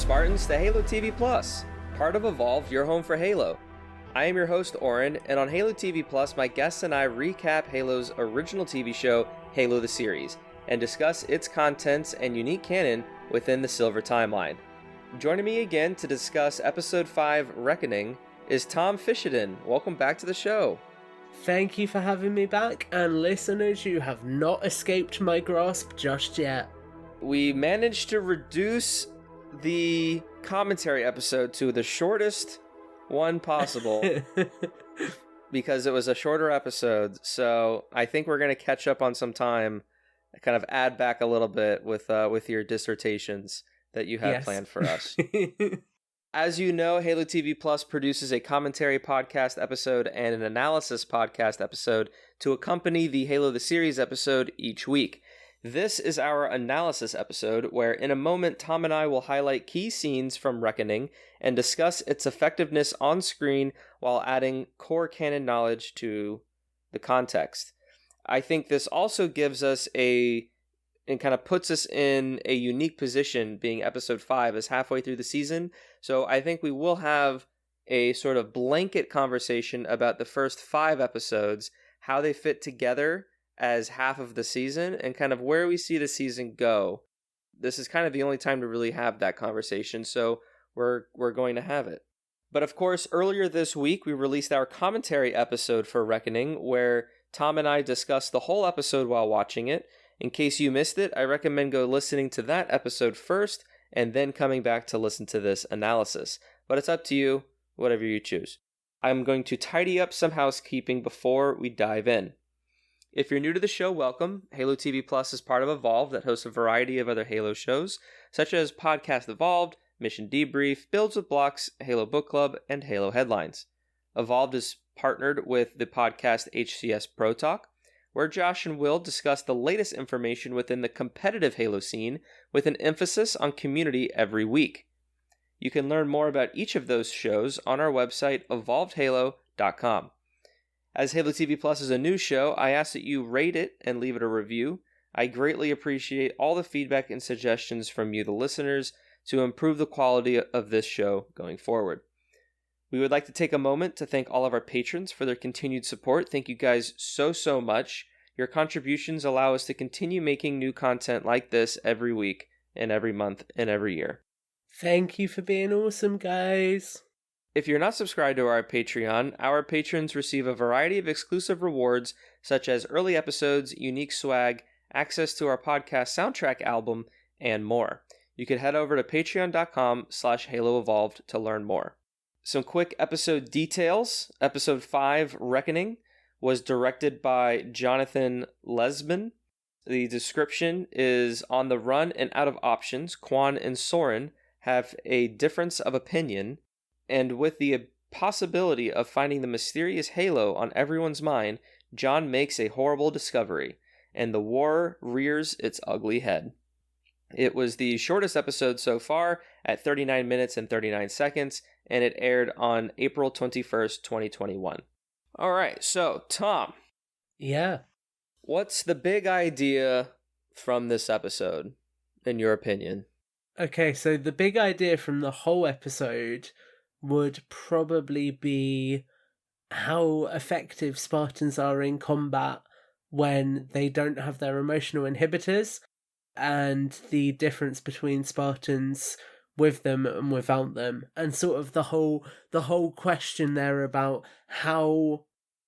Spartans to Halo TV Plus, part of Evolved, your home for Halo. I am your host, Oran, and on Halo TV Plus, my guests and I recap Halo's original TV show, Halo the Series, and discuss its contents and unique canon within the Silver Timeline. Joining me again to discuss Episode 5, Reckoning, is Tom Fishenden. Welcome back to the show. Thank you for having me back, and listeners, you have not escaped my grasp just yet. We managed to reduce the commentary episode to the shortest one possible because it was a shorter episode, so I think we're going to catch up on some time, kind of add back a little bit with your dissertations that you have planned for us. As you know, Halo TV Plus produces a commentary podcast episode and an analysis podcast episode to accompany the Halo the Series episode each week. This is our analysis episode, where in a moment Tom and I will highlight key scenes from Reckoning and discuss its effectiveness on screen while adding core canon knowledge to the context. I think this also gives us and kind of puts us in a unique position, being episode 5 is halfway through the season. So I think we will have a sort of blanket conversation about the first 5 episodes, how they fit together as half of the season, and kind of where we see the season go. This is kind of the only time to really have that conversation, so we're going to have it. But of course, earlier this week, we released our commentary episode for Reckoning, where Tom and I discussed the whole episode while watching it. In case you missed it, I recommend go listening to that episode first, and then coming back to listen to this analysis. But it's up to you, whatever you choose. I'm going to tidy up some housekeeping before we dive in. If you're new to the show, welcome. Halo TV Plus is part of Evolved that hosts a variety of other Halo shows, such as Podcast Evolved, Mission Debrief, Builds with Blocks, Halo Book Club, and Halo Headlines. Evolved is partnered with the podcast HCS Pro Talk, where Josh and Will discuss the latest information within the competitive Halo scene with an emphasis on community every week. You can learn more about each of those shows on our website, evolvedhalo.com. As Halo TV Plus is a new show, I ask that you rate it and leave it a review. I greatly appreciate all the feedback and suggestions from you, the listeners, to improve the quality of this show going forward. We would like to take a moment to thank all of our patrons for their continued support. Thank you guys so much. Your contributions allow us to continue making new content like this every week and every month and every year. Thank you for being awesome, guys. If you're not subscribed to our Patreon, our patrons receive a variety of exclusive rewards, such as early episodes, unique swag, access to our podcast soundtrack album, and more. You can head over to patreon.com/HaloEvolved to learn more. Some quick episode details. Episode 5, Reckoning, was directed by Jonathan Lesman. The description is: on the run and out of options, Quan and Soren have a difference of opinion, and with the possibility of finding the mysterious Halo on everyone's mind, John makes a horrible discovery, and the war rears its ugly head. It was the shortest episode so far, at 39 minutes and 39 seconds, and it aired on April 21st, 2021. All right, so, Tom. Yeah. What's the big idea from this episode, in your opinion? Okay, so the big idea from the whole episode would probably be how effective Spartans are in combat when they don't have their emotional inhibitors, and the difference between Spartans with them and without them, and sort of the whole question there about how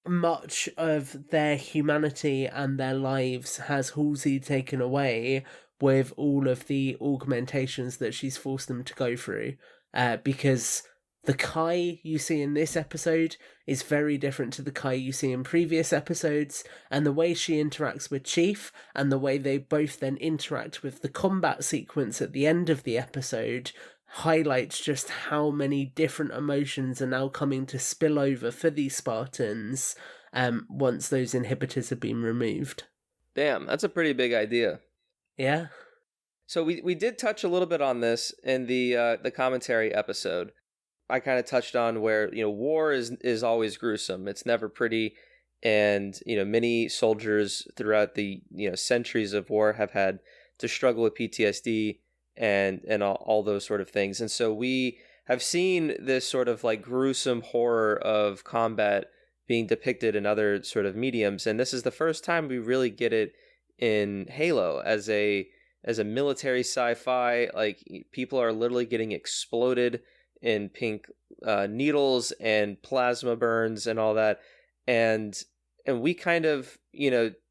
much of their humanity and their lives has Halsey taken away with all of the augmentations that she's forced them to go through, because the Kai you see in this episode is very different to the Kai you see in previous episodes, and the way she interacts with Chief and the way they both then interact with the combat sequence at the end of the episode highlights just how many different emotions are now coming to spill over for these Spartans once those inhibitors have been removed. Damn, that's a pretty big idea. Yeah. So we did touch a little bit on this in the commentary episode. I kind of touched on where, war is always gruesome. It's never pretty. And, many soldiers throughout the, centuries of war have had to struggle with PTSD and all those sort of things. And so we have seen this sort of like gruesome horror of combat being depicted in other sort of mediums, and this is the first time we really get it in Halo as a military sci-fi. Like, people are literally getting exploded in pink needles and plasma burns and all that, and we kind of,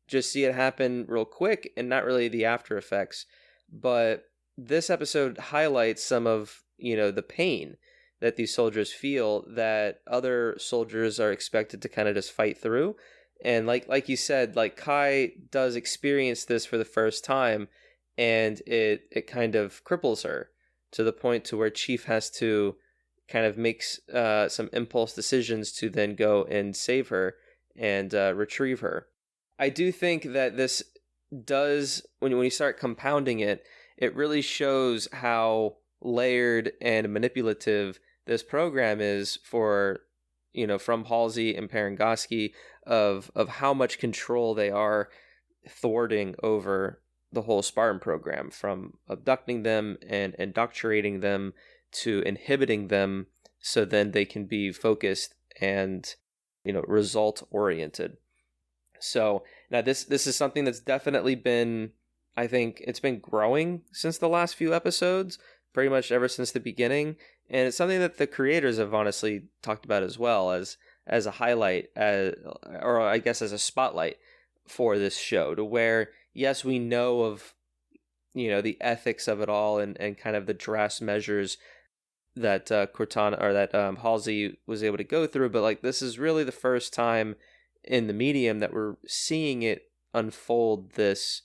just see it happen real quick and not really the after effects. But this episode highlights some of, the pain that these soldiers feel that other soldiers are expected to kind of just fight through. And like you said, like, Kai does experience this for the first time, and it kind of cripples her to the point to where Chief has to kind of make some impulse decisions to then go and save her and retrieve her. I do think that this does, when you start compounding it, it really shows how layered and manipulative this program is for, from Halsey and Parangoski, of how much control they are thwarting over the whole Spartan program, from abducting them and indoctrinating them to inhibiting them so then they can be focused and, result oriented. So now this is something that's definitely been, I think it's been growing since the last few episodes, pretty much ever since the beginning. And it's something that the creators have honestly talked about as well, as a highlight, or I guess as a spotlight for this show, to where, yes, we know of, the ethics of it all and kind of the drastic measures that Cortana, or that Halsey was able to go through. But like, this is really the first time in the medium that we're seeing it unfold this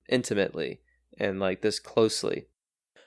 intimately and like this closely.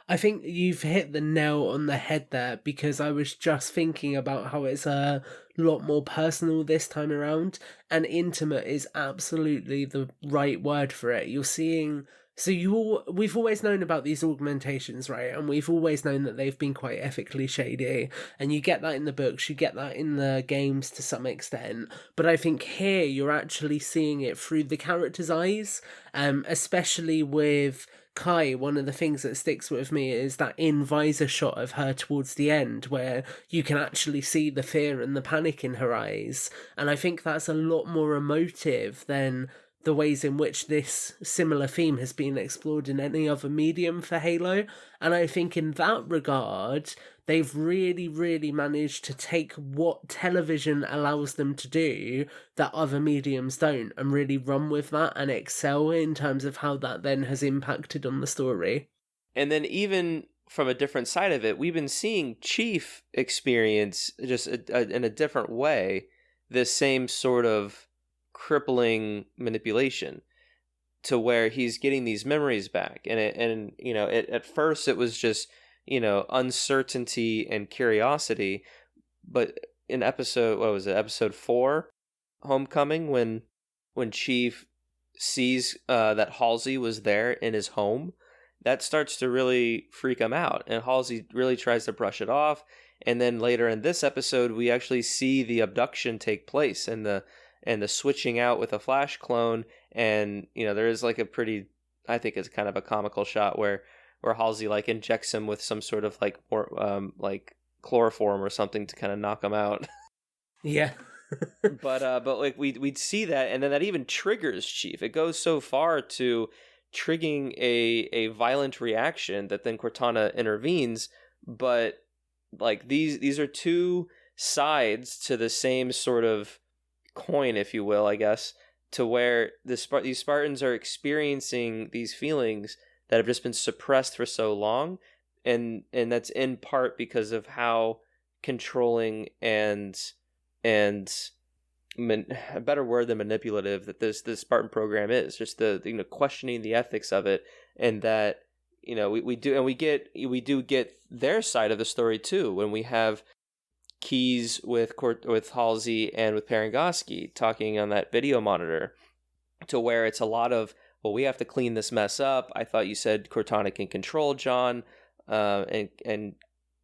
I think you've hit the nail on the head there, because I was just thinking about how it's a lot more personal this time around, and intimate is absolutely the right word for it. You're seeing, we've always known about these augmentations, right? And we've always known that they've been quite ethically shady, and you get that in the books, you get that in the games to some extent, but I think here you're actually seeing it through the character's eyes, especially with Kai. One of the things that sticks with me is that in-visor shot of her towards the end, where you can actually see the fear and the panic in her eyes, and I think that's a lot more emotive than the ways in which this similar theme has been explored in any other medium for Halo. And I think in that regard, they've really, really managed to take what television allows them to do that other mediums don't, and really run with that and excel in terms of how that then has impacted on the story. And then even from a different side of it, we've been seeing Chief experience just in a different way this same sort of crippling manipulation, to where he's getting these memories back, and at first it was just uncertainty and curiosity, but in episode 4, Homecoming, when Chief sees that Halsey was there in his home, that starts to really freak him out, and Halsey really tries to brush it off. And then later in this episode, we actually see the abduction take place, and the switching out with a flash clone. And there is like a pretty, I think it's kind of a comical shot where Halsey like injects him with some sort of like more like chloroform or something to kind of knock him out. Yeah. but like we'd see that, and then that even triggers Chief. It goes so far to triggering a violent reaction that then Cortana intervenes. But like these are two sides to the same sort of coin, if you will, I guess, to where these Spartans are experiencing these feelings that have just been suppressed for so long, and that's in part because of how controlling and a better word than manipulative that this Spartan program is. Just the questioning the ethics of it, and that we do get their side of the story too, when we have Keyes with Halsey and with Parangoski talking on that video monitor, to where it's a lot of, well, we have to clean this mess up. I thought you said Cortana can control John, and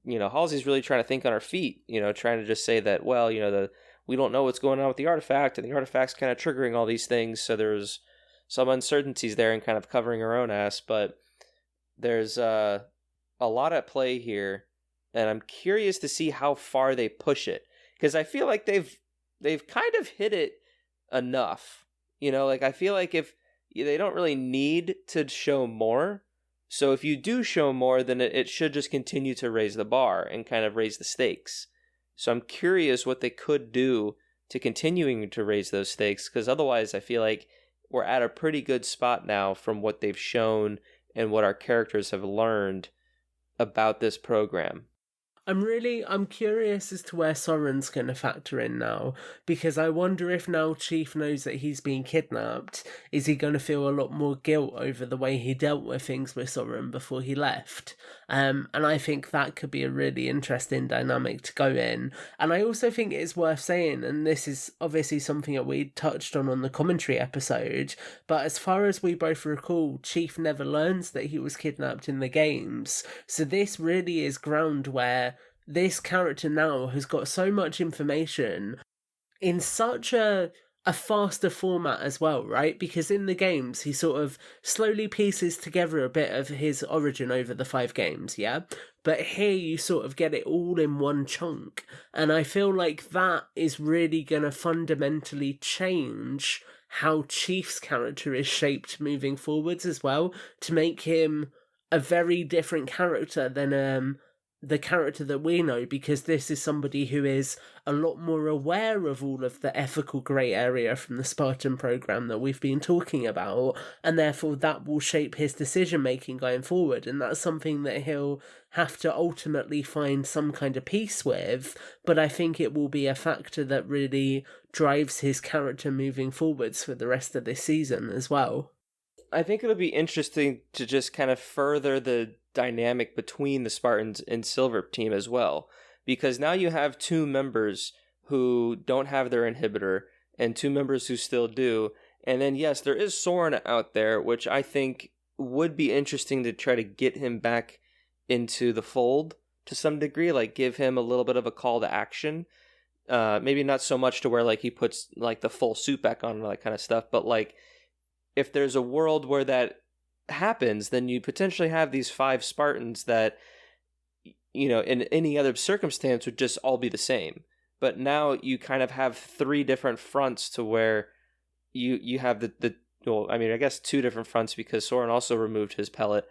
Halsey's really trying to think on her feet, trying to just say that, well, we don't know what's going on with the artifact, and the artifact's kind of triggering all these things, so there's some uncertainties there and kind of covering her own ass. But there's a lot at play here, and I'm curious to see how far they push it, because I feel like they've kind of hit it enough. Like I feel like if they don't really need to show more. So if you do show more, then it should just continue to raise the bar and kind of raise the stakes. So I'm curious what they could do to continuing to raise those stakes, because otherwise I feel like we're at a pretty good spot now from what they've shown and what our characters have learned about this program. I'm curious as to where Soren's going to factor in now, because I wonder if now Chief knows that he's been kidnapped, is he going to feel a lot more guilt over the way he dealt with things with Soren before he left? And I think that could be a really interesting dynamic to go in. And I also think it's worth saying, and this is obviously something that we touched on the commentary episode, but as far as we both recall, Chief never learns that he was kidnapped in the games. So this really is ground where this character now has got so much information in such a faster format as well, right? Because in the games, he sort of slowly pieces together a bit of his origin over the 5 games, yeah? But here you sort of get it all in one chunk. And I feel like that is really going to fundamentally change how Chief's character is shaped moving forwards as well, to make him a very different character than the character that we know, because this is somebody who is a lot more aware of all of the ethical grey area from the Spartan program that we've been talking about, and therefore that will shape his decision making going forward, and that's something that he'll have to ultimately find some kind of peace with, but I think it will be a factor that really drives his character moving forwards for the rest of this season as well. I think it'll be interesting to just kind of further the dynamic between the Spartans and Silver Team as well, because now you have 2 members who don't have their inhibitor and 2 members who still do, and then yes, there is Soren out there, which I think would be interesting to try to get him back into the fold to some degree, like give him a little bit of a call to action. Maybe not so much to where like he puts like the full suit back on and all that kind of stuff, but like if there's a world where that happens, then you potentially have these 5 Spartans that, in any other circumstance would just all be the same. But now you kind of have 3 different fronts to where you have I guess 2 different fronts, because Soren also removed his pellet.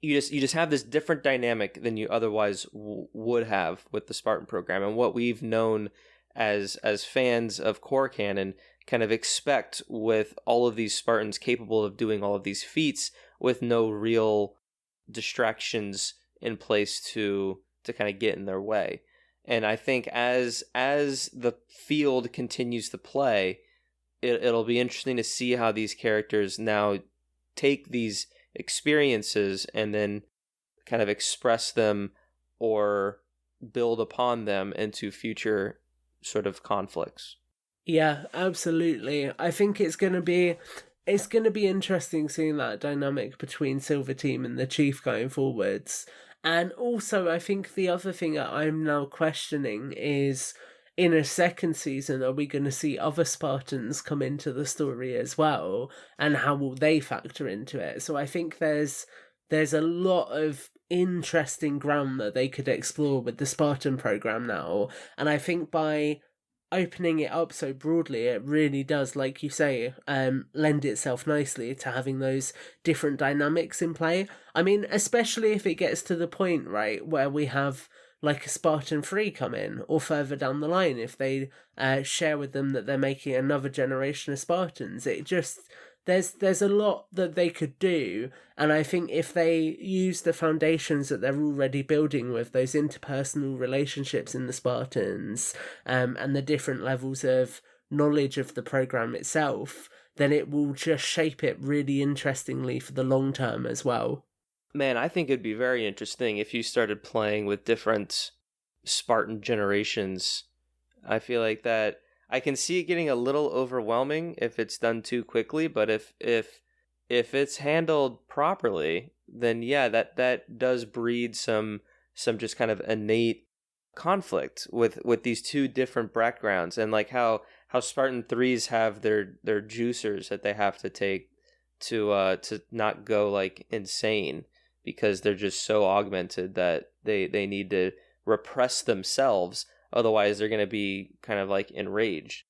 You just have this different dynamic than you otherwise would have with the Spartan program, and what we've known as fans of core canon kind of expect with all of these Spartans capable of doing all of these feats with no real distractions in place to kind of get in their way. And I think as the field continues to play, it'll be interesting to see how these characters now take these experiences and then kind of express them or build upon them into future sort of conflicts. Yeah, absolutely. I think it's going to be interesting seeing that dynamic between Silver Team and the Chief going forwards. And also, I think the other thing that I'm now questioning is, in a second season, are we going to see other Spartans come into the story as well? And how will they factor into it? So I think there's a lot of interesting ground that they could explore with the Spartan program now. And I think by opening it up so broadly, it really does, like you say, lend itself nicely to having those different dynamics in play. I mean, especially if it gets to the point, right, where we have like a Spartan 3 come in, or further down the line, if they share with them that they're making another generation of Spartans. It just, there's a lot that they could do, and I think if they use the foundations that they're already building with those interpersonal relationships in the Spartans, and the different levels of knowledge of the program itself, then it will just shape it really interestingly for the long term as well. Man, I think it'd be very interesting if you started playing with different Spartan generations. I feel like that I can see it getting a little overwhelming if it's done too quickly, but if it's handled properly, then yeah, that does breed some just kind of innate conflict with these 2 different backgrounds, and like how Spartan 3s have their juicers that they have to take to not go like insane, because they're just so augmented that they need to repress themselves. Otherwise, they're going to be kind of like enraged.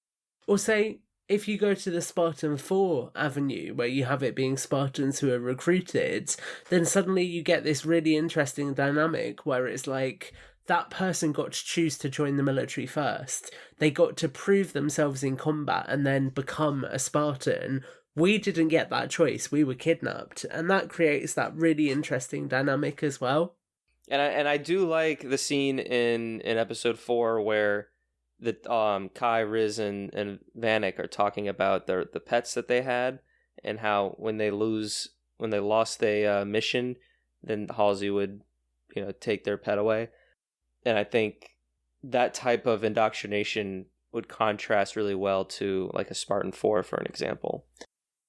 Or say, if you go to the Spartan 4 avenue, where you have it being Spartans who are recruited, then suddenly you get this really interesting dynamic where it's like that person got to choose to join the military first. They got to prove themselves in combat and then become a Spartan. We didn't get that choice. We were kidnapped. And that creates that really interesting dynamic as well. And I do like the scene in episode 4 where the Kai, Riz, and Vanek are talking about the pets that they had, and how when they lost a mission, then Halsey would take their pet away. And I think that type of indoctrination would contrast really well to like a Spartan 4, for an example.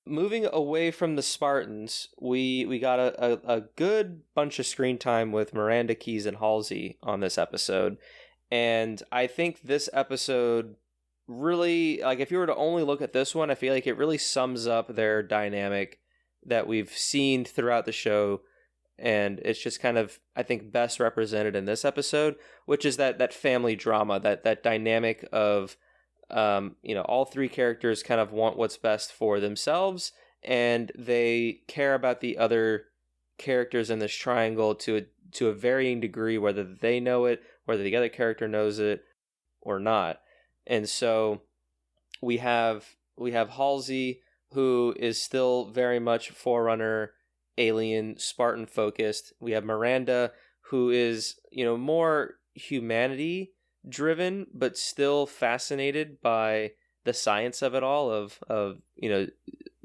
Moving away from the Spartans, we got a good bunch of screen time with Miranda, Keyes, and Halsey on this episode. And I think this episode really, like, if you were to only look at this one, I feel like it really sums up their dynamic that we've seen throughout the show. And it's just kind of, I think, best represented in this episode, which is that family drama, that dynamic of, all three characters kind of want what's best for themselves, and they care about the other characters in this triangle to a varying degree, whether they know it, whether the other character knows it or not. And so we have Halsey, who is still very much Forerunner, alien, Spartan focused. We have Miranda, who is more humanity driven, but still fascinated by the science of it all, of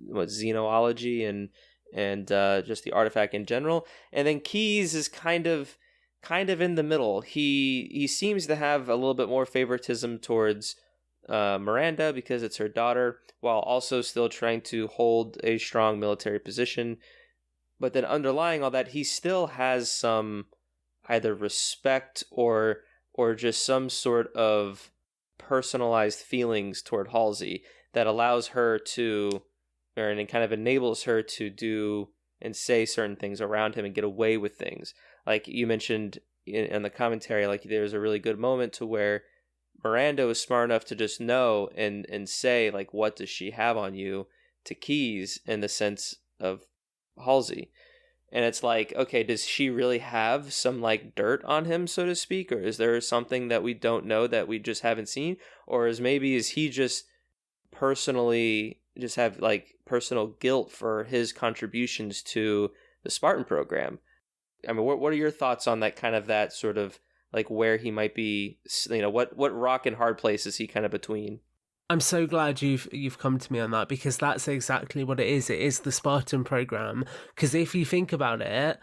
xenology and just the artifact in general. And then Keyes is kind of in the middle. He seems to have a little bit more favoritism towards Miranda because it's her daughter, while also still trying to hold a strong military position. But then underlying all that, he still has some either respect or just some sort of personalized feelings toward Halsey that allows her to, and it kind of enables her to do and say certain things around him and get away with things. Like you mentioned in the commentary, like there's a really good moment to where Miranda was smart enough to just know and say, like, what does she have on you to Keyes in the sense of Halsey. And it's like, okay, does she really have some like dirt on him, so to speak? Or is there something that we don't know that we just haven't seen? Or is he just personally just have like personal guilt for his contributions to the Spartan program? I mean, what are your thoughts on that kind of that sort of like where he might be, what rock and hard place is he kind of between? I'm so glad you've come to me on that, because that's exactly what it is. It is the Spartan program. Because if you think about it,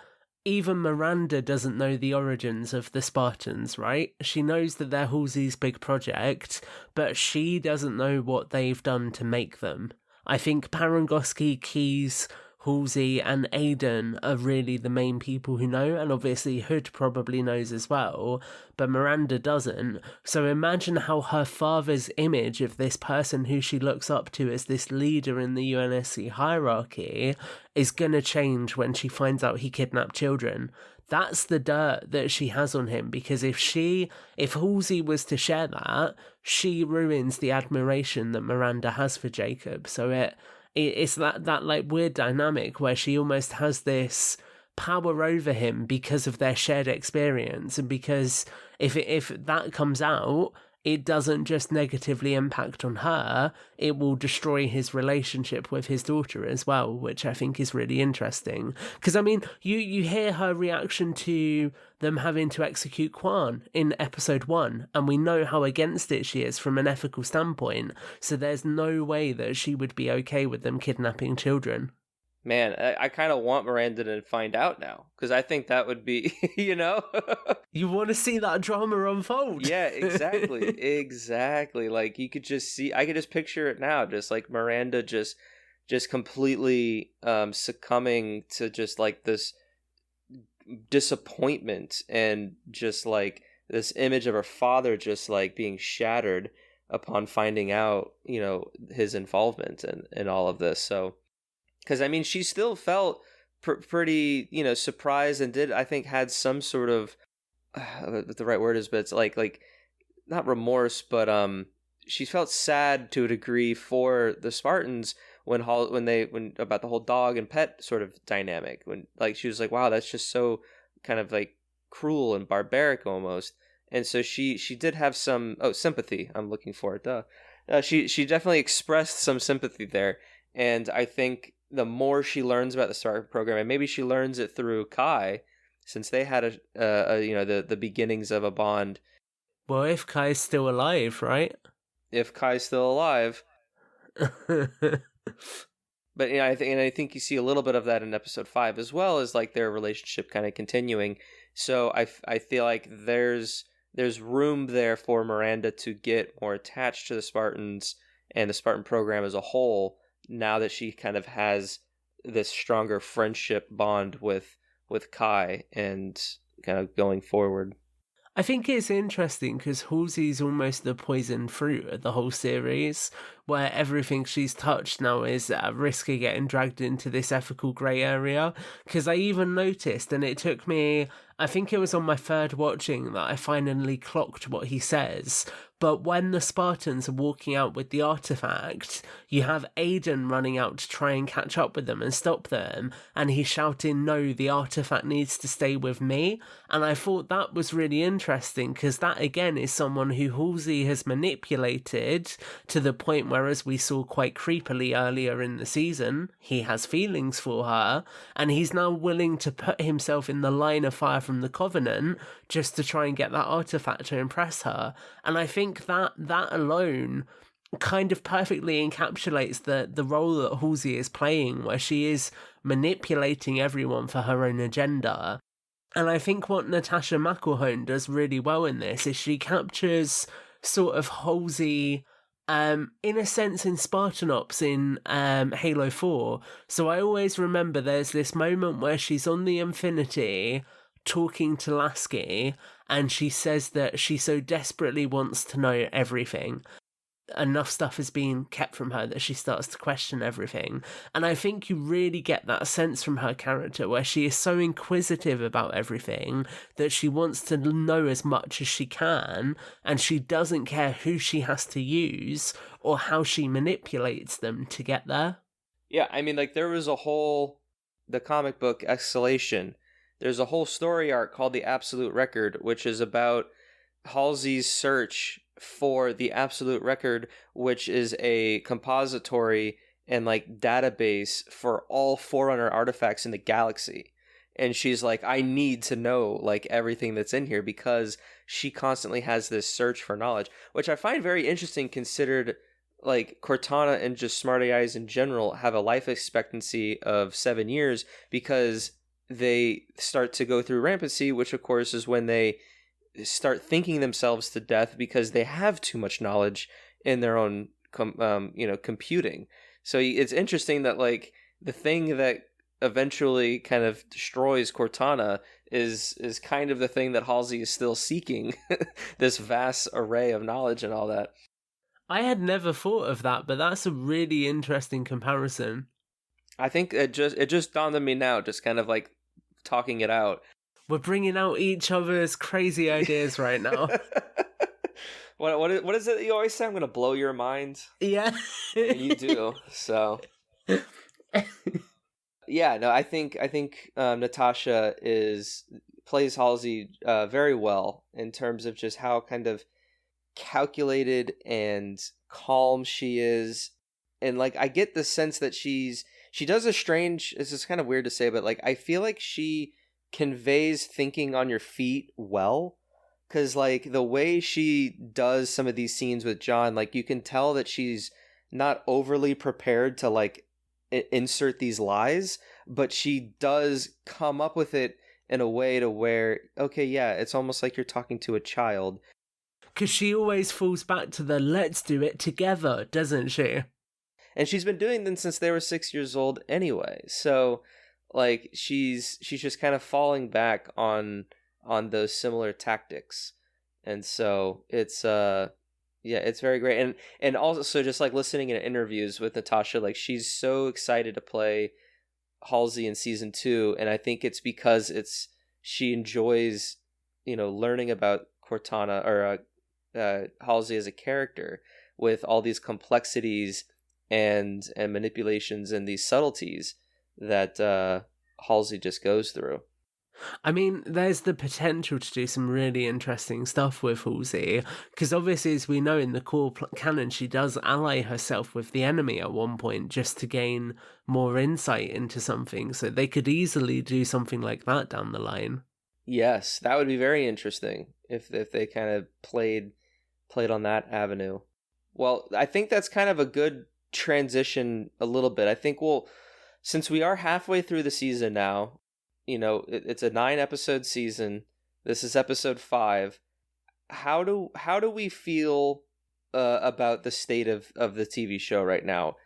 even Miranda doesn't know the origins of the Spartans, right? She knows that they're Halsey's big project, but she doesn't know what they've done to make them. I think Parangoski, Keyes, Halsey and Aidan are really the main people who know, and obviously Hood probably knows as well, but Miranda doesn't. So imagine how her father's image of this person who she looks up to as this leader in the UNSC hierarchy is going to change when she finds out he kidnapped children. That's the dirt that she has on him, because if Halsey was to share that, she ruins the admiration that Miranda has for Jacob. So it's that like weird dynamic where she almost has this power over him because of their shared experience, and because if that comes out, it doesn't just negatively impact on her, it will destroy his relationship with his daughter as well, which I think is really interesting. Because, I mean, you hear her reaction to them having to execute Kwan in episode 1, and we know how against it she is from an ethical standpoint, so there's no way that she would be okay with them kidnapping children. Man, I kind of want Miranda to find out now, because I think that would be, You want to see that drama unfold. Yeah, exactly. Like I could just picture it now, just like Miranda just completely succumbing to just like this disappointment and just like this image of her father just like being shattered upon finding out, his involvement and all of this. So, because I mean, she still felt pretty, surprised, and I think had some sort of what the right word is, but it's like not remorse, but she felt sad to a degree for the Spartans when about the whole dog and pet sort of dynamic, when like she was like, wow, that's just so kind of like cruel and barbaric almost. And so she did have some sympathy. I'm looking for it. She definitely expressed some sympathy there, and I think the more she learns about the Spartan program, and maybe she learns it through Kai, since they had the beginnings of a bond. Well, if Kai's still alive, right? If Kai's still alive. But I think you see a little bit of that in episode 5, as well as like their relationship kind of continuing. So I feel like there's room there for Miranda to get more attached to the Spartans and the Spartan program as a whole, now that she kind of has this stronger friendship bond with Kai and kind of going forward. I think it's interesting because Halsey's almost the poisoned fruit of the whole series, where everything she's touched now is at risk of getting dragged into this ethical grey area. Because I even noticed, and it took me, I think it was on my third watching that I finally clocked what he says. But when the Spartans are walking out with the artifact, you have Aiden running out to try and catch up with them and stop them, and he's shouting, no, the artifact needs to stay with me. And I thought that was really interesting, because that again is someone who Halsey has manipulated to the point where, as we saw quite creepily earlier in the season, he has feelings for her, and he's now willing to put himself in the line of fire from the Covenant just to try and get that artifact to impress her. And I think that alone kind of perfectly encapsulates the role that Halsey is playing, where she is manipulating everyone for her own agenda. And I think what Natasha McElhone does really well in this is she captures sort of Halsey, in a sense, in Spartanops in Halo 4. So I always remember there's this moment where she's on the Infinity talking to Lasky, and she says that she so desperately wants to know everything. Enough stuff has been kept from her that she starts to question everything. And I think you really get that sense from her character, where she is so inquisitive about everything that she wants to know as much as she can, and she doesn't care who she has to use or how she manipulates them to get there. Yeah, I mean, like, there was the comic book Escalation, there's a whole story arc called The Absolute Record, which is about Halsey's search for the Absolute Record, which is a compository and like database for all Forerunner artifacts in the galaxy. And she's like, I need to know like everything that's in here, because she constantly has this search for knowledge, which I find very interesting, considered like Cortana and just Smarty Eyes in general have a life expectancy of 7 years, because they start to go through rampancy, which of course is when they start thinking themselves to death because they have too much knowledge in their own computing. So it's interesting that like the thing that eventually kind of destroys Cortana is kind of the thing that Halsey is still seeking, this vast array of knowledge and all that. I had never thought of that, but that's a really interesting comparison. I think it just dawned on me now, just kind of like talking it out. We're bringing out each other's crazy ideas right now. What is it that you always say? I'm going to blow your mind. Yeah. You do. So. Yeah, no, I think Natasha plays Halsey very well, in terms of just how kind of calculated and calm she is. And like, I get the sense that she does a strange, this is kind of weird to say, but like, I feel like she conveys thinking on your feet well, because like the way she does some of these scenes with John, like you can tell that she's not overly prepared to like insert these lies, but she does come up with it in a way to where, okay, yeah, it's almost like you're talking to a child. Because she always falls back to the let's do it together, doesn't she? And she's been doing them since they were 6 years old anyway. So like she's just kind of falling back on those similar tactics. And so it's it's very great. And also just like listening in interviews with Natasha, like she's so excited to play Halsey in season 2, and I think it's because she enjoys, learning about Cortana or Halsey as a character with all these complexities and manipulations and these subtleties that Halsey just goes through. I mean, there's the potential to do some really interesting stuff with Halsey, because obviously, as we know in the core canon, she does ally herself with the enemy at one point just to gain more insight into something, so they could easily do something like that down the line. Yes, that would be very interesting if they kind of played on that avenue. Well, I think that's kind of a good transition a little bit. I think since we are halfway through the season now, it's a 9-episode season. This is episode 5. How do we feel about the state of the TV show right now?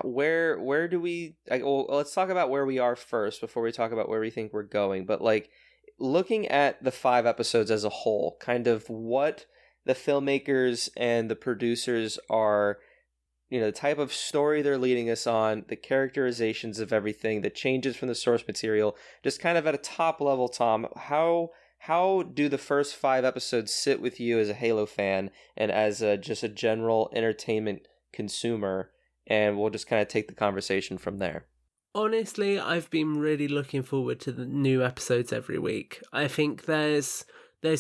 Where do we? Let's talk about where we are first before we talk about where we think we're going. But like looking at the 5 episodes as a whole, kind of what the filmmakers and the producers are, the type of story they're leading us on, the characterizations of everything, the changes from the source material, just kind of at a top level, Tom, how do the first 5 episodes sit with you as a Halo fan and as just a general entertainment consumer? And we'll just kind of take the conversation from there. Honestly, I've been really looking forward to the new episodes every week. I think there's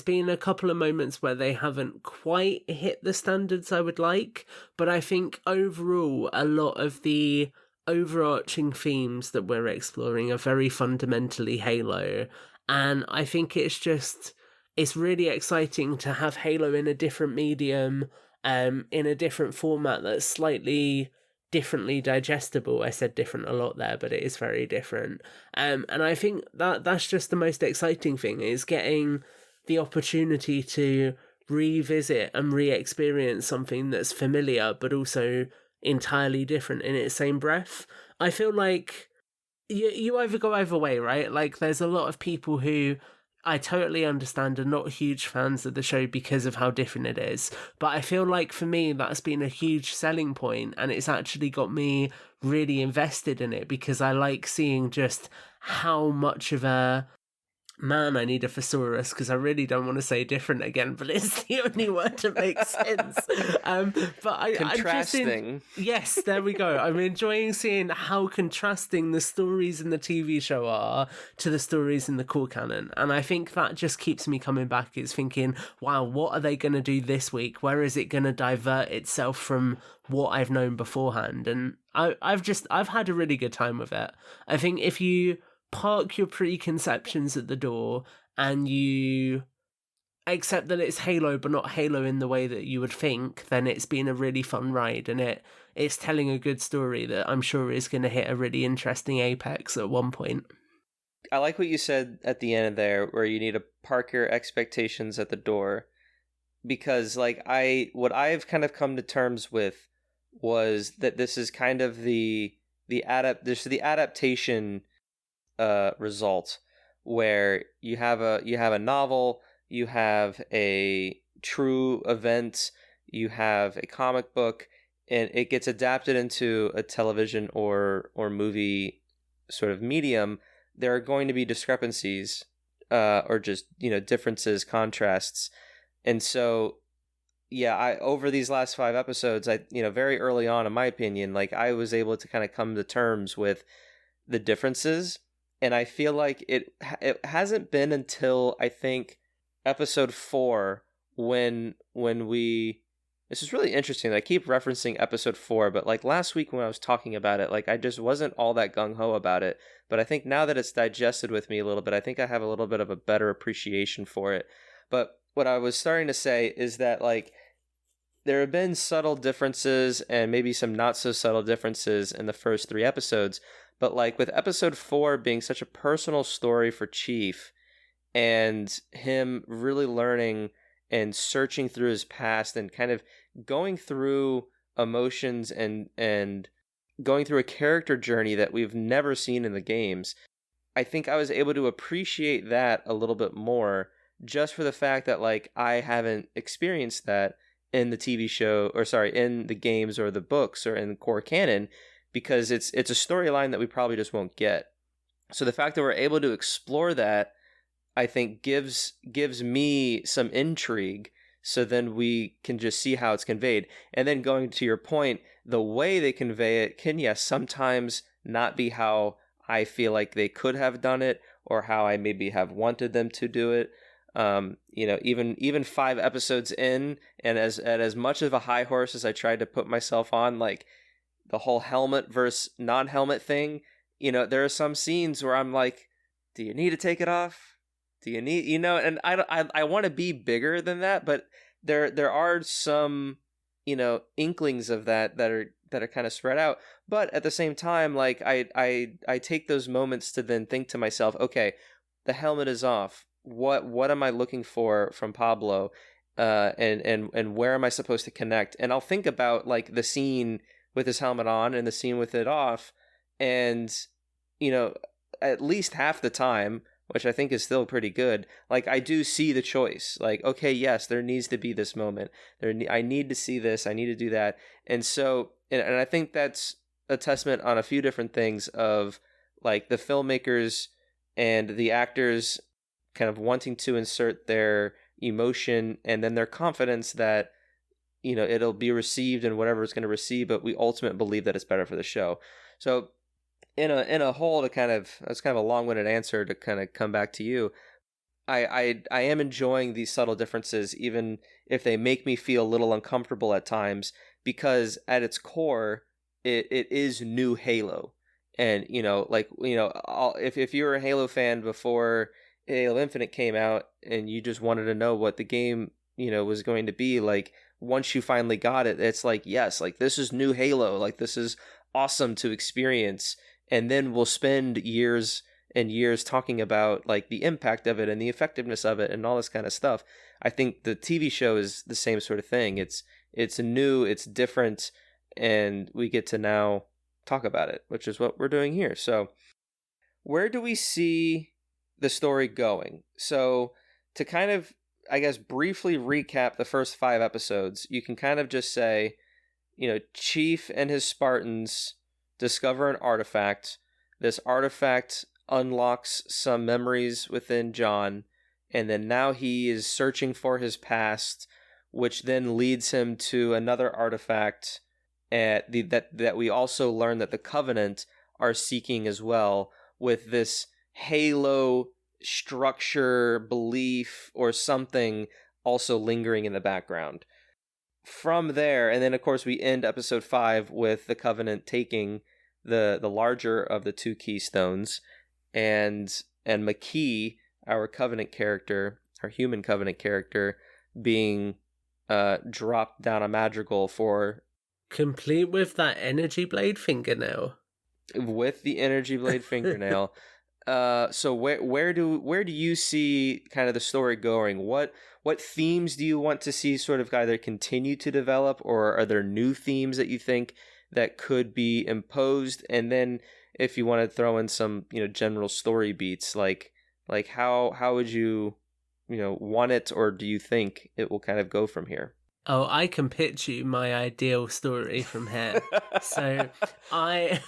been a couple of moments where they haven't quite hit the standards I would like, but I think overall a lot of the overarching themes that we're exploring are very fundamentally Halo, and I think it's really exciting to have Halo in a different medium, in a different format that's slightly differently digestible. I said different a lot there, but it is very different. And I think that's just the most exciting thing, is getting the opportunity to revisit and re-experience something that's familiar but also entirely different in its same breath. I feel like you either go either way, right? Like there's a lot of people who I totally understand are not huge fans of the show because of how different it is, but I feel like for me that's been a huge selling point, and it's actually got me really invested in it because I like seeing just how much of a man, I need a thesaurus because I really don't want to say different again, but it's the only word that makes sense. But contrasting. Yes, there we go. I'm enjoying seeing how contrasting the stories in the TV show are to the stories in the core canon, and I think that just keeps me coming back. It's thinking, wow, what are they going to do this week? Where is it going to divert itself from what I've known beforehand? And I've had a really good time with it. I think if you park your preconceptions at the door and you accept that it's Halo but not Halo in the way that you would think, then it's been a really fun ride, and it's telling a good story that I'm sure is going to hit a really interesting apex at one point. I like what you said at the end there, where you need to park your expectations at the door, because like what I've kind of come to terms with was that this is kind of the adaptation result, where you have a novel, you have a true event, you have a comic book, and it gets adapted into a television or movie sort of medium. There are going to be discrepancies, or just differences, contrasts, and so yeah, over these last 5 episodes, I very early on, in my opinion, like I was able to kind of come to terms with the differences. And I feel like it hasn't been until I think episode 4 when we. This is really interesting. I keep referencing episode 4, but like last week when I was talking about it, like I just wasn't all that gung-ho about it. But I think now that it's digested with me a little bit, I think I have a little bit of a better appreciation for it. But what I was starting to say is that like there have been subtle differences and maybe some not so subtle differences in the first 3 episodes. But like with episode 4 being such a personal story for Chief, and him really learning and searching through his past and kind of going through emotions and going through a character journey that we've never seen in the games, I think I was able to appreciate that a little bit more, just for the fact that like I haven't experienced that in the TV show, or sorry, in the games or the books or in core canon, because it's a storyline that we probably just won't get. So the fact that we're able to explore that, I think gives me some intrigue, so then we can just see how it's conveyed. And then going to your point, the way they convey it can, yes, sometimes not be how I feel like they could have done it, or how I maybe have wanted them to do it. Even 5 episodes in, and as much of a high horse as I tried to put myself on, like the whole helmet versus non-helmet thing, there are some scenes where I'm like, do you need to take it off? Do you need, and I want to be bigger than that, but there are some, inklings of that are kind of spread out. But at the same time, like I take those moments to then think to myself, okay, the helmet is off. What am I looking for from Pablo? And where am I supposed to connect? And I'll think about like the scene with his helmet on and the scene with it off, and at least half the time, which I think is still pretty good, like I do see the choice. Like, okay, yes, there needs to be this moment. I need to see this. I need to do that. And so, and I think that's a testament on a few different things of like the filmmakers and the actors kind of wanting to insert their emotion and then their confidence that, it'll be received and whatever it's going to receive, but we ultimately believe that it's better for the show. So in a whole, that's kind of a long-winded answer to kind of come back to you. I am enjoying these subtle differences, even if they make me feel a little uncomfortable at times, because at its core, it is new Halo. And, if you were a Halo fan before Halo Infinite came out and you just wanted to know what the game, was going to be, like, once you finally got it, it's like, yes, like, this is new Halo. Like, this is awesome to experience. And then we'll spend years and years talking about, like, the impact of it and the effectiveness of it and all this kind of stuff. I think the TV show is the same sort of thing. It's new, it's different, and we get to now talk about it, which is what we're doing here. So where do we see the story going? So to kind of, I guess, briefly recap the first 5 episodes, you can kind of just say, Chief and his Spartans discover an artifact. This artifact unlocks some memories within John, and then now he is searching for his past, which then leads him to another artifact that we also learn that the Covenant are seeking as well, with this Halo structure, belief, or something also lingering in the background. From there, and then of course we end episode 5 with the Covenant taking the larger of the 2 keystones, and McKee, our Covenant character, our human Covenant character, being dropped down a madrigal for, complete with that energy blade fingernail. With the energy blade fingernail. So where do you see kind of the story going? What themes do you want to see sort of either continue to develop, or are there new themes that you think that could be imposed? And then if you want to throw in some, general story beats, like how would you, want it, or do you think it will kind of go from here? Oh, I can pitch you my ideal story from here. So I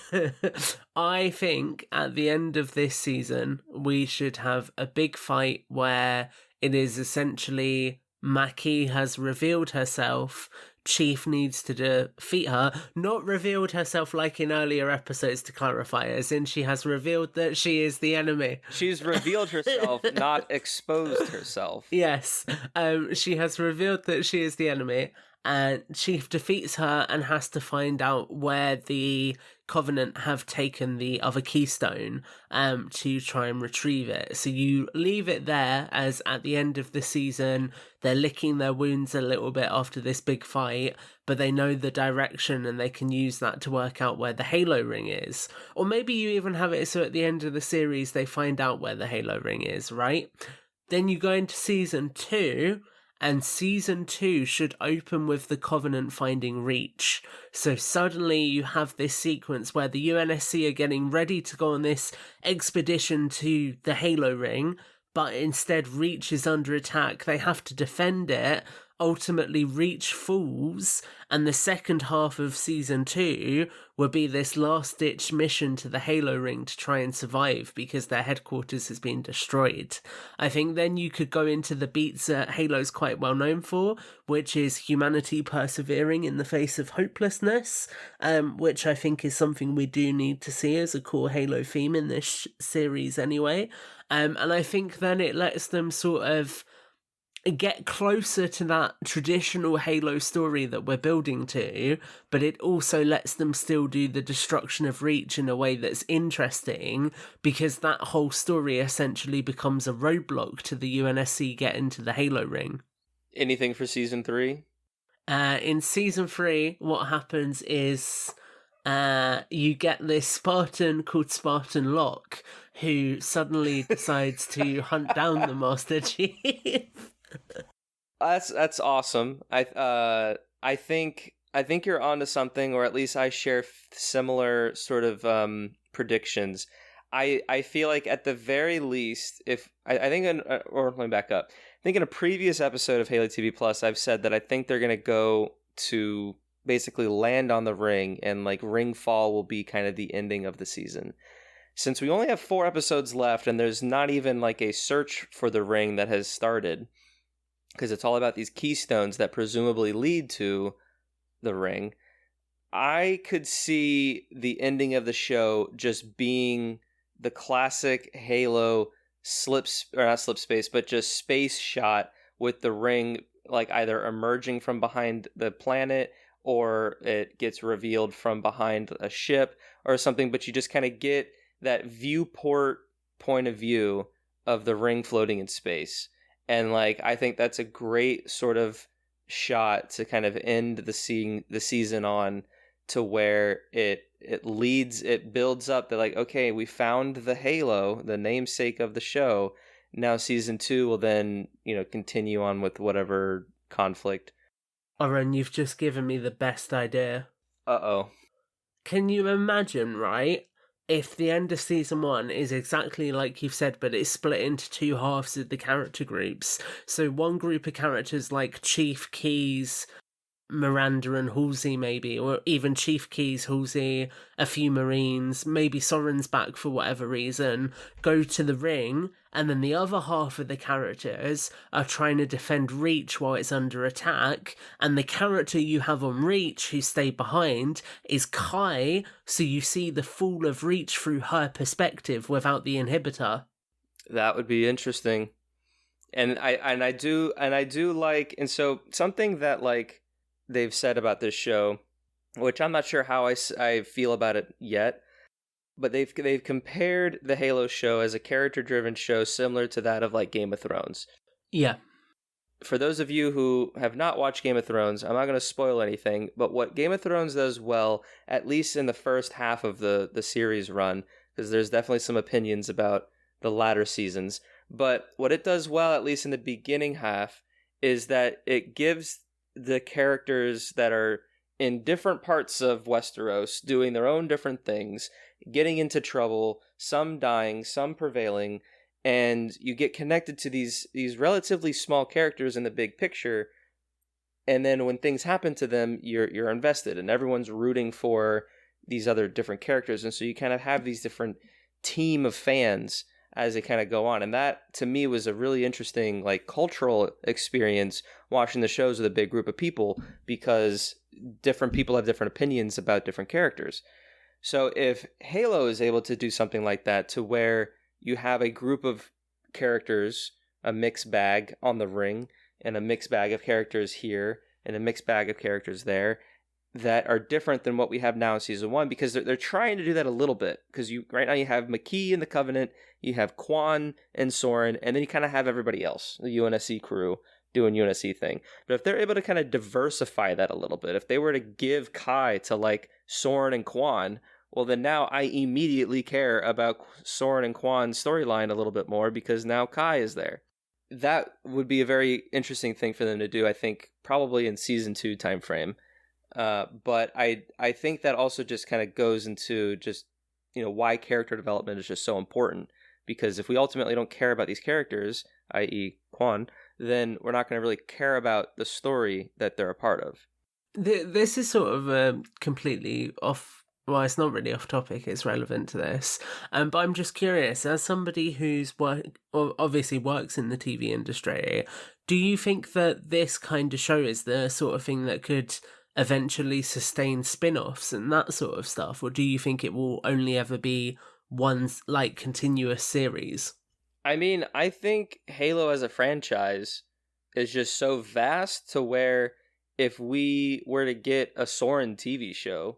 think at the end of this season, we should have a big fight where it is essentially Mackie has revealed herself. Chief needs to defeat her. Not revealed herself like in earlier episodes, to clarify, as in she has revealed that she is the enemy. She's revealed herself, not exposed herself. Yes, she has revealed that she is the enemy, and Chief defeats her and has to find out where the Covenant have taken the other keystone to try and retrieve it. So you leave it there, as at the end of the season they're licking their wounds a little bit after this big fight, but they know the direction and they can use that to work out where the Halo ring is. Or maybe you even have it so at the end of the series they find out where the Halo ring is, right? Then you go into season 2, and season 2 should open with the Covenant finding Reach. So suddenly you have this sequence where the UNSC are getting ready to go on this expedition to the Halo ring, but instead Reach is under attack. They have to defend it. ultimately Reach falls, and the second half of season 2 will be this last-ditch mission to the Halo ring to try and survive because their headquarters has been destroyed. I think then you could go into the beats that Halo's quite well known for, which is humanity persevering in the face of hopelessness, which I think is something we do need to see as a core Halo theme in this series anyway. And I think then it lets them sort of get closer to that traditional Halo story that we're building to, but it also lets them still do the destruction of Reach in a way that's interesting, because that whole story essentially becomes a roadblock to the UNSC getting to the Halo ring. Anything for season 3? In season 3, what happens is you get this Spartan called Spartan Locke, who suddenly decides to hunt down the Master Chief. That's awesome. I think you're onto something, or at least I share similar sort of predictions. I feel like at the very least, if I think, or let me back up. I think in a previous episode of Halo TV Plus, I've said that I think they're gonna go to basically land on the ring, and like ring fall will be kind of the ending of the season. Since we only have 4 episodes left, and there's not even like a search for the ring that has started, because it's all about these keystones that presumably lead to the ring, I could see the ending of the show just being the classic Halo not slip space, but just space shot with the ring like either emerging from behind the planet, or it gets revealed from behind a ship or something, but you just kind of get that viewport point of view of the ring floating in space. And like, I think that's a great sort of shot to kind of end the season on, to where it builds up that like, okay, we found the Halo, the namesake of the show. Now season 2 will then, continue on with whatever conflict. Oren, you've just given me the best idea. Uh-oh. Can you imagine, right? If the end of season 1 is exactly like you've said, but it's split into 2 halves of the character groups. So one group of characters like Chief, Keyes, Miranda and Halsey maybe, or even Chief, Keyes, Halsey, a few Marines, maybe Soren's back for whatever reason, go to the ring, and then the other half of the characters are trying to defend Reach while it's under attack, and the character you have on Reach who stayed behind is Kai, so you see the fall of Reach through her perspective without the inhibitor. That would be interesting. And I do like, and so something that like they've said about this show, which I'm not sure how I feel about it yet, but they've compared the Halo show as a character-driven show similar to that of like Game of Thrones. Yeah. For those of you who have not watched Game of Thrones, I'm not going to spoil anything, but what Game of Thrones does well, at least in the first half of the series run, because there's definitely some opinions about the latter seasons, but what it does well, at least in the beginning half, is that it gives the characters that are in different parts of Westeros doing their own different things, getting into trouble, some dying, some prevailing, and you get connected to these relatively small characters in the big picture, and then when things happen to them, you're invested, and everyone's rooting for these other different characters, and so you kind of have these different team of fans as they kind of go on. And that, to me, was a really interesting like cultural experience watching the shows with a big group of people, because different people have different opinions about different characters. So if Halo is able to do something like that, to where you have a group of characters, a mixed bag on the ring, and a mixed bag of characters here, and a mixed bag of characters there, that are different than what we have now in season 1, because they're trying to do that a little bit, because right now you have McKee and the Covenant, you have Quan and Soren, and then you kind of have everybody else, the UNSC crew doing UNSC thing. But if they're able to kind of diversify that a little bit, if they were to give Kai to like Soren and Quan, well then now I immediately care about Soren and Quan's storyline a little bit more, because now Kai is there. That would be a very interesting thing for them to do, I think, probably in season 2 timeframe. But I think that also just kind of goes into just, why character development is just so important. Because if we ultimately don't care about these characters, i.e. Quan, then we're not going to really care about the story that they're a part of. This is sort of completely off. Well, it's not really off topic. It's relevant to this, but I'm just curious. As somebody who's obviously works in the TV industry, do you think that this kind of show is the sort of thing that could eventually sustain spin-offs and that sort of stuff, or do you think it will only ever be one like continuous series? I mean, I think Halo as a franchise is just so vast to where if we were to get a Soren TV show,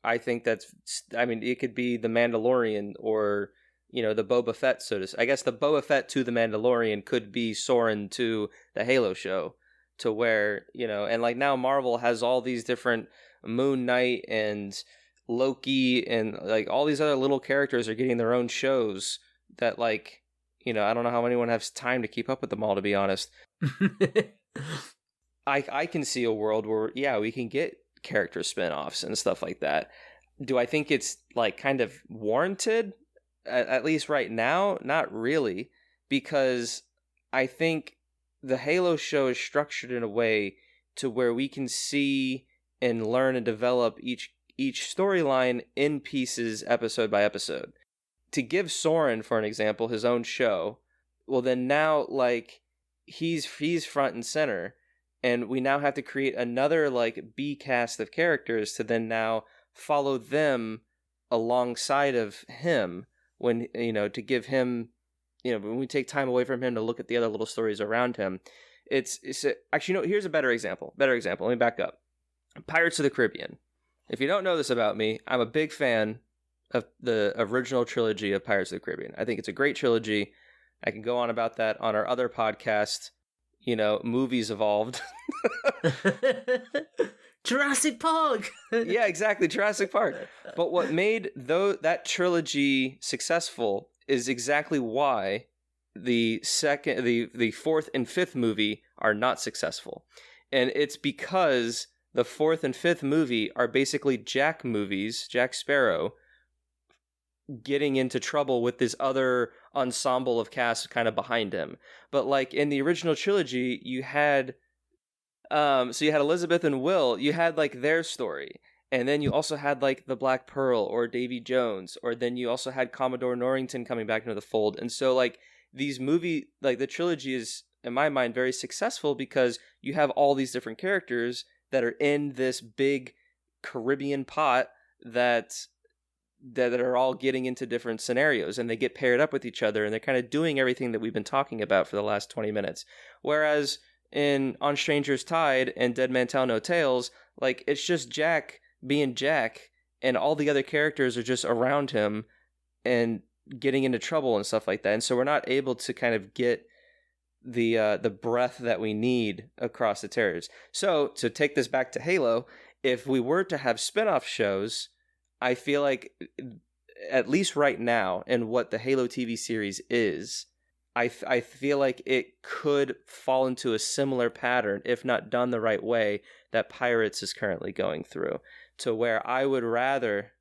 I think it could be The Mandalorian or, the Boba Fett, I guess the Boba Fett to The Mandalorian could be Soren to the Halo show, to where, and like now Marvel has all these different Moon Knight and Loki and like all these other little characters are getting their own shows that like, I don't know how anyone has time to keep up with them all, to be honest. I can see a world where, we can get character spin-offs and stuff like that. Do I think it's like kind of warranted? At least right now, not really, because I think the Halo show is structured in a way to where we can see and learn and develop each storyline in pieces, episode by episode. To give Soren, for an example, his own show, well then now like he's front and center, and we now have to create another like B cast of characters to then now follow them alongside of him when, to give him, when we take time away from him to look at the other little stories around him. Actually, here's a better example. Let me back up. Pirates of the Caribbean. If you don't know this about me, I'm a big fan of the original trilogy of Pirates of the Caribbean. I think it's a great trilogy. I can go on about that on our other podcast, Movies Evolved. Jurassic Park! Yeah, exactly, Jurassic Park. But what made that trilogy successful is exactly why the fourth and fifth movie are not successful. And it's because the fourth and fifth movie are basically Jack movies, Jack Sparrow, getting into trouble with this other ensemble of cast kind of behind him. But like in the original trilogy, you had you had Elizabeth and Will, you had like their story. And then you also had like the Black Pearl or Davy Jones, or then you also had Commodore Norrington coming back into the fold. And so like these like the trilogy is, in my mind, very successful because you have all these different characters that are in this big Caribbean pot that are all getting into different scenarios, and they get paired up with each other, and they're kind of doing everything that we've been talking about for the last 20 minutes. Whereas in On Stranger's Tide and Dead Man Tell No Tales, like it's just Jack being Jack, and all the other characters are just around him and getting into trouble and stuff like that. And so we're not able to kind of get the breadth that we need across the territories. So to take this back to Halo, if we were to have spin-off shows, I feel like, at least right now, and what the Halo TV series is, I feel like it could fall into a similar pattern, if not done the right way, that Pirates is currently going through, to where I would rather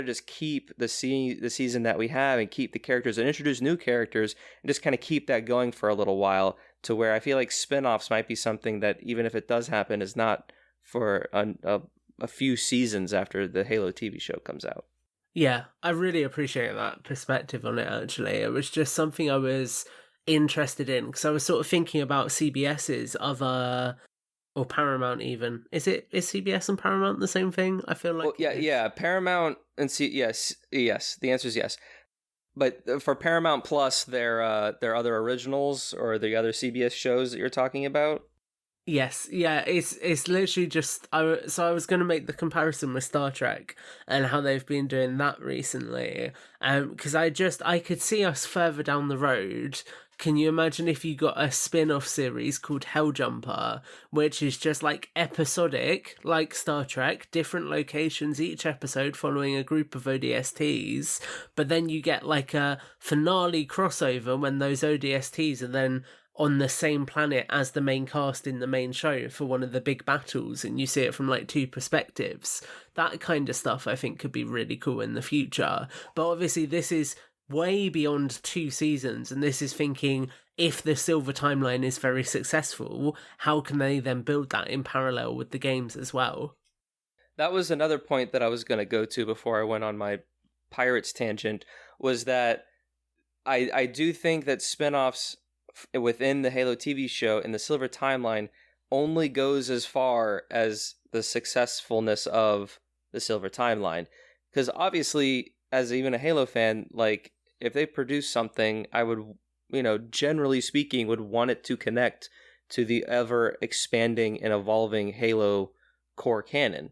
just keep the season that we have and keep the characters and introduce new characters and just kind of keep that going for a little while, to where I feel like spin-offs might be something that, even if it does happen, is not for a few seasons after the Halo TV show comes out. Yeah, I really appreciate that perspective on it, actually. It was just something I was interested in, because I was sort of thinking about CBS's other, or Paramount even. Is CBS and Paramount the same thing? I feel like... Well, yeah, Paramount and yes, the answer is yes. But for Paramount Plus, their other originals, or the other CBS shows that you're talking about? Yes, yeah, it's literally just... So I was going to make the comparison with Star Trek and how they've been doing that recently. Because I could see us further down the road. Can you imagine if you got a spin-off series called Helljumper, which is just like episodic, like Star Trek, different locations each episode following a group of ODSTs, but then you get like a finale crossover when those ODSTs are then on the same planet as the main cast in the main show for one of the big battles, and you see it from like two perspectives. That kind of stuff I think could be really cool in the future. But obviously this is way beyond 2 seasons, and this is thinking if the Silver timeline is very successful, how can they then build that in parallel with the games as well? That was another point that I was going to go to before I went on my Pirates tangent, was that I do think that spinoffs within the Halo TV show in the Silver timeline only goes as far as the successfulness of the Silver timeline. Because obviously, as even a Halo fan, like, if they produce something, I would, generally speaking, would want it to connect to the ever expanding and evolving Halo core canon.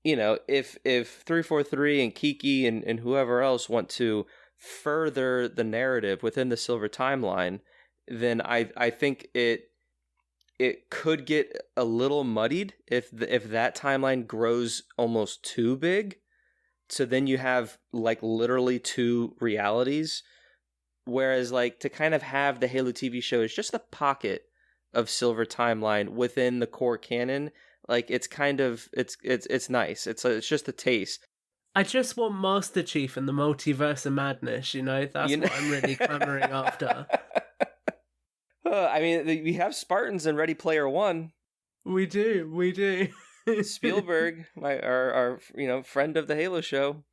If 343 and Kiki and whoever else want to further the narrative within the Silver timeline, then I think it could get a little muddied if that timeline grows almost too big. So then you have like literally two realities, whereas like to kind of have the Halo TV show is just a pocket of Silver timeline within the core canon. Like it's kind of it's nice. It's just a taste. I just want Master Chief and the Multiverse of Madness, That's what I'm really clamoring after. I mean, we have Spartans in Ready Player One. We do. Spielberg, our friend of the Halo show.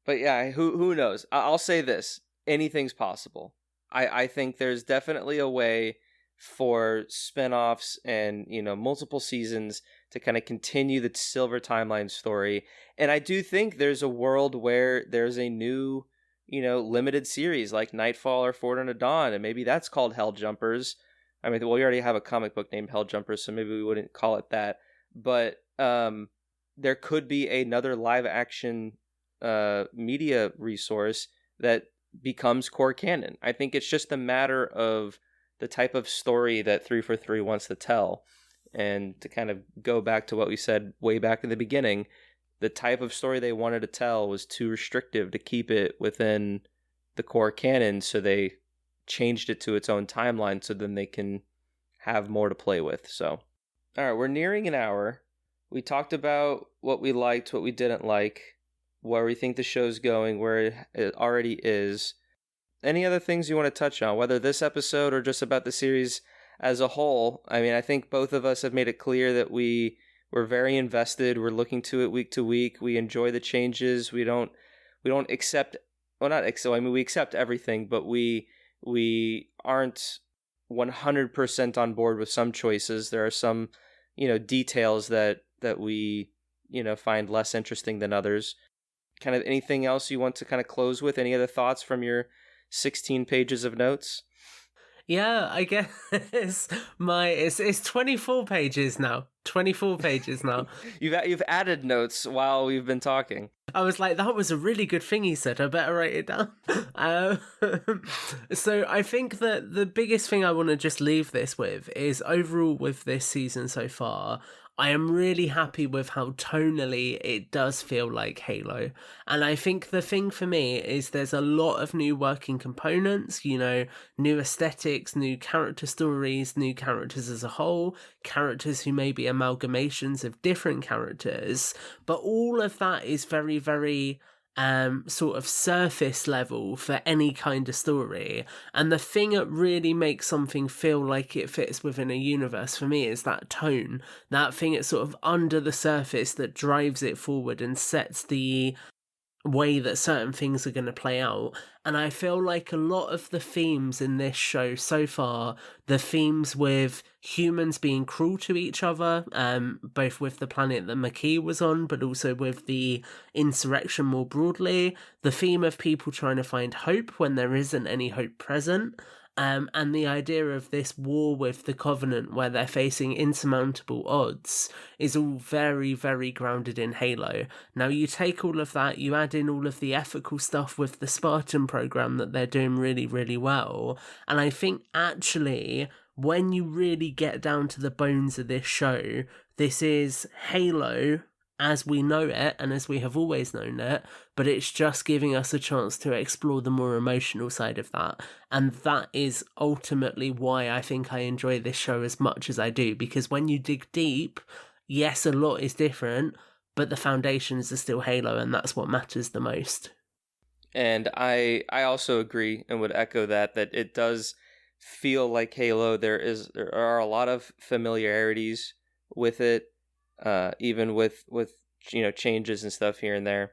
But yeah, who knows? I'll say this: anything's possible. I think there's definitely a way for spinoffs and multiple seasons to kind of continue the Silver timeline story. And I do think there's a world where there's a new, limited series like Nightfall or Forward Unto Dawn, and maybe that's called Hell Jumpers. I mean, well, we already have a comic book named Hell Jumpers, so maybe we wouldn't call it that. But there could be another live action media resource that becomes core canon. I think it's just a matter of the type of story that 343 wants to tell. And to kind of go back to what we said way back in the beginning, the type of story they wanted to tell was too restrictive to keep it within the core canon, so they changed it to its own timeline so then they can have more to play with. So, all right, we're nearing an hour. We talked about what we liked, what we didn't like, where we think the show's going, where it already is. Any other things you want to touch on, whether this episode or just about the series as a whole? I mean, I think both of us have made it clear that we're very invested. We're looking to it week to week. We enjoy the changes. We don't accept, well, not accept, I mean, we accept everything, but we aren't 100% on board with some choices. There are some, details that we, find less interesting than others. Kind of anything else you want to kind of close with? Any other thoughts from your 16 pages of notes? Yeah, I guess it's 24 pages now. 24 pages now. You've added notes while we've been talking. I was like, that was a really good thing he said. I better write it down. So I think that the biggest thing I want to just leave this with is overall with this season so far, I am really happy with how tonally it does feel like Halo. And I think the thing for me is there's a lot of new working components, new aesthetics, new character stories, new characters as a whole, characters who may be amalgamations of different characters, but all of that is very, very sort of surface level for any kind of story. And the thing that really makes something feel like it fits within a universe for me is that tone, that thing that's sort of under the surface that drives it forward and sets the way that certain things are going to play out. And I feel like a lot of the themes in this show so far, the themes with humans being cruel to each other, both with the planet that McKee was on, but also with the insurrection more broadly, the theme of people trying to find hope when there isn't any hope present, and the idea of this war with the Covenant where they're facing insurmountable odds is all very, very grounded in Halo. Now you take all of that, you add in all of the ethical stuff with the Spartan program that they're doing really, really well, and I think actually when you really get down to the bones of this show, this is Halo as we know it and as we have always known it, but it's just giving us a chance to explore the more emotional side of that. And that is ultimately why I think I enjoy this show as much as I do, because when you dig deep, yes, a lot is different, but the foundations are still Halo, and that's what matters the most. And I also agree and would echo that it does feel like Halo, there are a lot of familiarities with it, even with changes and stuff here and there.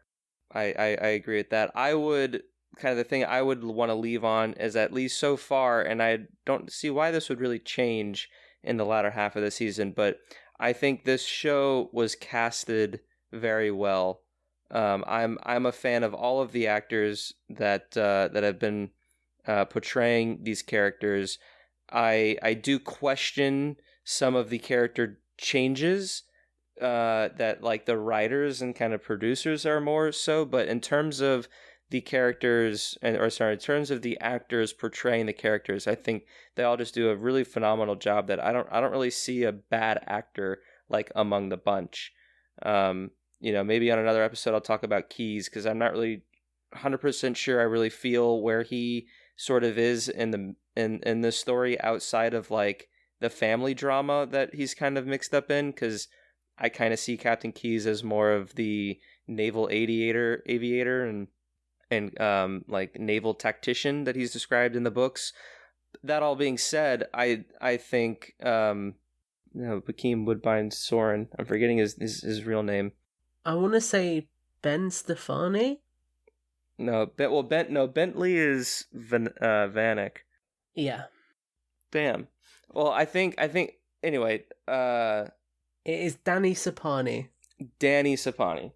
I agree with that. I would kind of the thing I would want to leave on is, at least so far, and I don't see why this would really change in the latter half of the season, but I think this show was casted very well. I'm a fan of all of the actors that have been portraying these characters. I do question some of the character changes that like the writers and kind of producers are more so, but in terms of the characters in terms of the actors portraying the characters, I think they all just do a really phenomenal job that I don't really see a bad actor like among the bunch. Maybe on another episode I'll talk about Keyes, because I'm not really 100% sure I really feel where he sort of is in this story outside of like the family drama that he's kind of mixed up in, because I kind of see Captain Keyes as more of the naval aviator and like naval tactician that he's described in the books. That all being said, I think Hakeem Woodbine Soren, I'm forgetting his real name. I want to say Ben Stefani. Bentley is Vanek. Yeah. Damn. Well, I think anyway. It is Danny Sapani. Danny Sapani.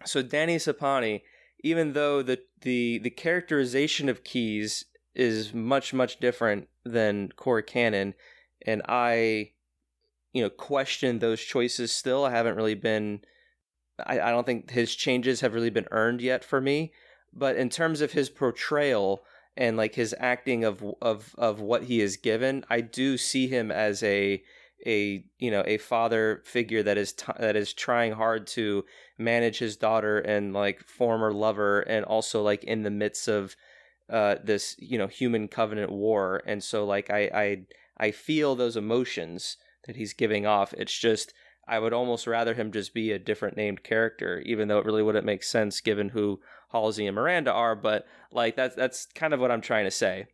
So Danny Sapani, even though the characterization of Keyes is much, much different than core canon, and I question those choices still. I don't think his changes have really been earned yet for me. But in terms of his portrayal and like his acting of what he is given, I do see him as a father figure that is trying hard to manage his daughter and like former lover, and also like in the midst of this human covenant war. And so like I feel those emotions that he's giving off. It's just I would almost rather him just be a different named character, even though it really wouldn't make sense given who Halsey and Miranda are. But like that's kind of what I'm trying to say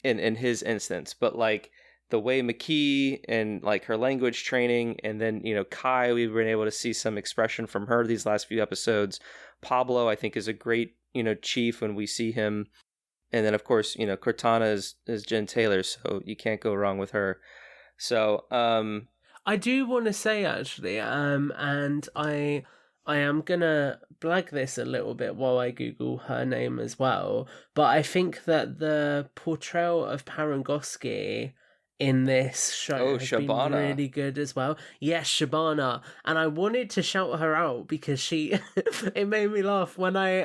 in his instance. But like the way McKee and like her language training, and then Kai, we've been able to see some expression from her these last few episodes. Pablo, I think, is a great chief when we see him, and then of course Cortana is Jen Taylor, so you can't go wrong with her. So I do want to say actually, and I am gonna blag this a little bit while I Google her name as well, but I think that the portrayal of Parangoski in this show has been really good as well. Yes, Shabana. And I wanted to shout her out because it made me laugh when I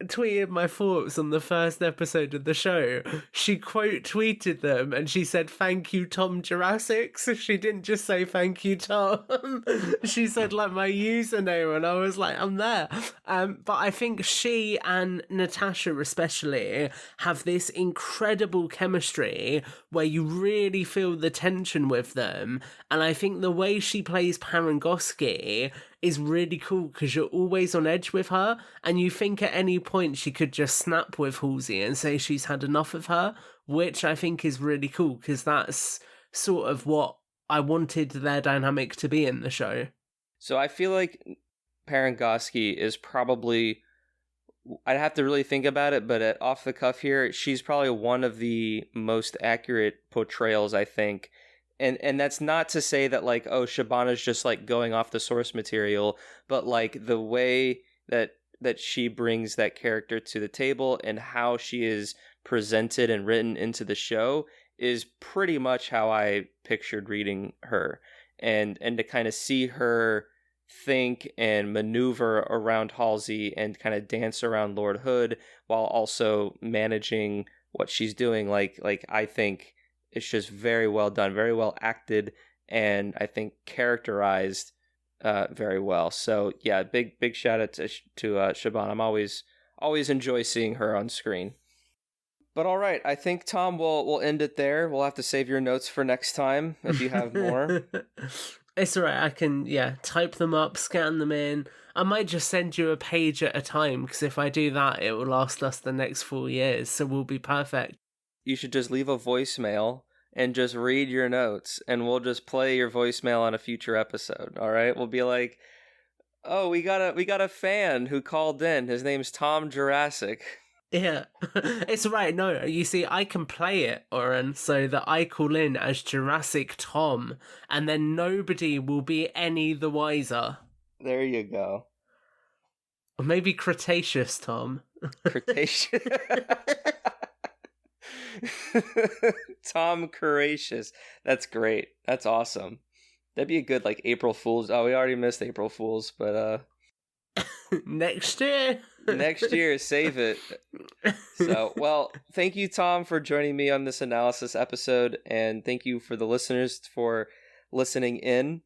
tweeted my thoughts on the first episode of the show. She quote tweeted them and she said, "Thank you, Tom Jurassic." So she didn't just say "Thank you, Tom." She said like my username, and I was like, I'm there. But I think she and Natasha especially have this incredible chemistry where you really feel the tension with them. And I think the way she plays Parangoski is really cool because you're always on edge with her, and you think at any point she could just snap with Halsey and say she's had enough of her, which I think is really cool because that's sort of what I wanted their dynamic to be in the show. So I feel like Parangoski is probably, I'd have to really think about it, but off the cuff here, she's probably one of the most accurate portrayals, I think. And that's not to say that like, oh, Shabana's just like going off the source material, but like the way that she brings that character to the table and how she is presented and written into the show is pretty much how I pictured reading her. And to kind of see her think and maneuver around Halsey and kind of dance around Lord Hood while also managing what she's doing, like I think it's just very well done, very well acted, and I think characterized very well. So yeah, big shout out to Shabana. I'm always enjoy seeing her on screen. But all right, I think Tom we'll end it there. We'll have to save your notes for next time if you have more. It's all right. I can type them up, scan them in. I might just send you a page at a time because if I do that, it will last us the next 4 years. So we'll be perfect. you should just leave a voicemail and just read your notes, and we'll just play your voicemail on a future episode. All right, we'll be like, oh, we got a fan who called in. His name's Tom Jurassic. Yeah, it's right. No, you see, I can play it, Oran, so that I call in as Jurassic Tom, and then nobody will be any the wiser. There you go. Or maybe Cretaceous Tom. Cretaceous. Tom Couracious. That's great. That's awesome. That'd be a good, like, April Fool's. Oh, we already missed April Fool's, but next year. Next year, save it. So, well, thank you, Tom, for joining me on this analysis episode, and thank you for the listeners for listening in.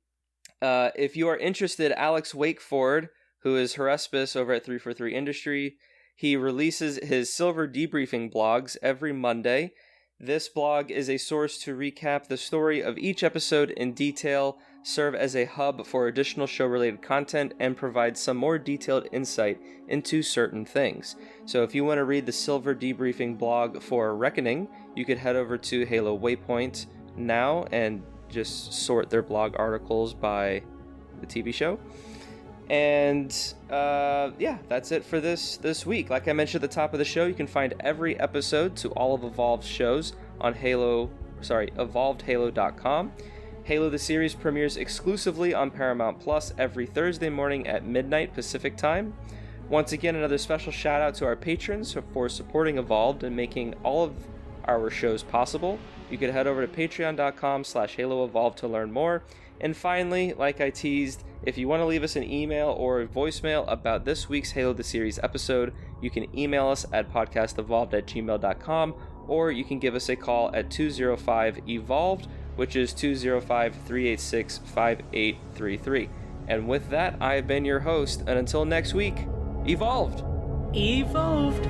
If you are interested, Alex Wakeford, who is Haraspis over at 343 Industry, he releases his Silver Debriefing blogs every Monday. This blog is a source to recap the story of each episode in detail, serve as a hub for additional show-related content, and provide some more detailed insight into certain things. So if you want to read the Silver Debriefing blog for Reckoning, you could head over to Halo Waypoint now and just sort their blog articles by the TV show. And yeah, that's it for this week. Like I mentioned at the top of the show, you can find every episode to all of Evolved's shows on evolvedhalo.com. Halo the series premieres exclusively on Paramount Plus every Thursday morning at midnight Pacific time. Once again, another special shout out to our patrons for supporting Evolved and making all of our shows possible. You can head over to patreon.com/HaloEvolved to learn more. And finally, like I teased, if you want to leave us an email or a voicemail about this week's Halo the Series episode, you can email us at podcastevolved@gmail.com, or you can give us a call at 205-EVOLVED, which is 205-386-5833. And with that, I have been your host, and until next week, Evolved! Evolved!